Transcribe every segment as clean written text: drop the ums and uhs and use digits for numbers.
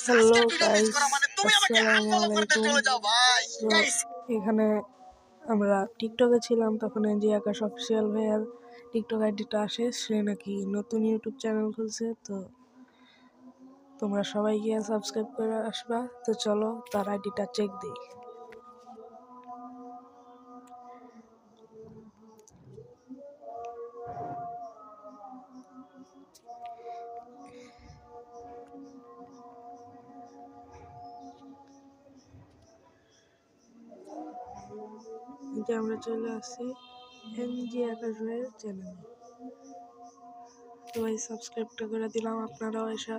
Hello guys, আসসালামু আলাইকুম। তো এখানে আমরা টিকটকে ছিলাম, তখন এনজি আকাশ অফিসিয়াল ভাইয়ার টিকটক আইডিটা আসে, সে নাকি নতুন ইউটিউব চ্যানেল খুলছে। তো তোমরা সবাই গিয়ে সাবস্ক্রাইব করে আসবা। তো চলো তার আইডিটা চেক দিই। আমরা চলে আসছি এনজি আকাশ ভাইয়ের চ্যানেলে। সবাই সাবস্ক্রাইবটা করে দিলাম, আপনারাও এসে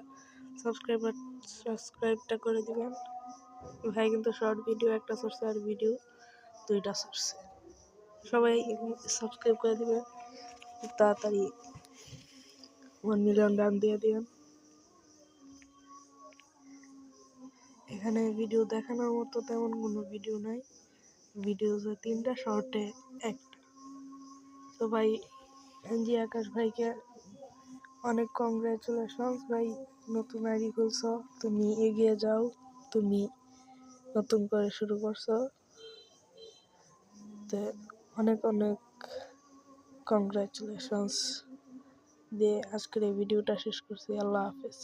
সাবস্ক্রাইবটা করে দিবেন। ভাই কিন্তু শর্ট ভিডিও একটা করছে আর ভিডিও দুইটা করছে। সবাই সাবস্ক্রাইব করে দিবেন, তাড়াতাড়ি 1 মিলিয়ন রান দিয়ে দিবেন। এখানে ভিডিও দেখানোর মতো তেমন কোনো ভিডিও নাই, ভিডিও 3টা, শর্টে 1টা। তো ভাই এনজি আকাশ ভাইকে অনেক কংগ্রাচুলেশনস ভাই, নতুন আইডি খুলছো, তুমি এগিয়ে যাও, তুমি নতুন করে শুরু করছো। তো অনেক অনেক কংগ্রাচুলেশনস দিয়ে আজকের এই ভিডিওটা শেষ করছি। আল্লাহ হাফেজ।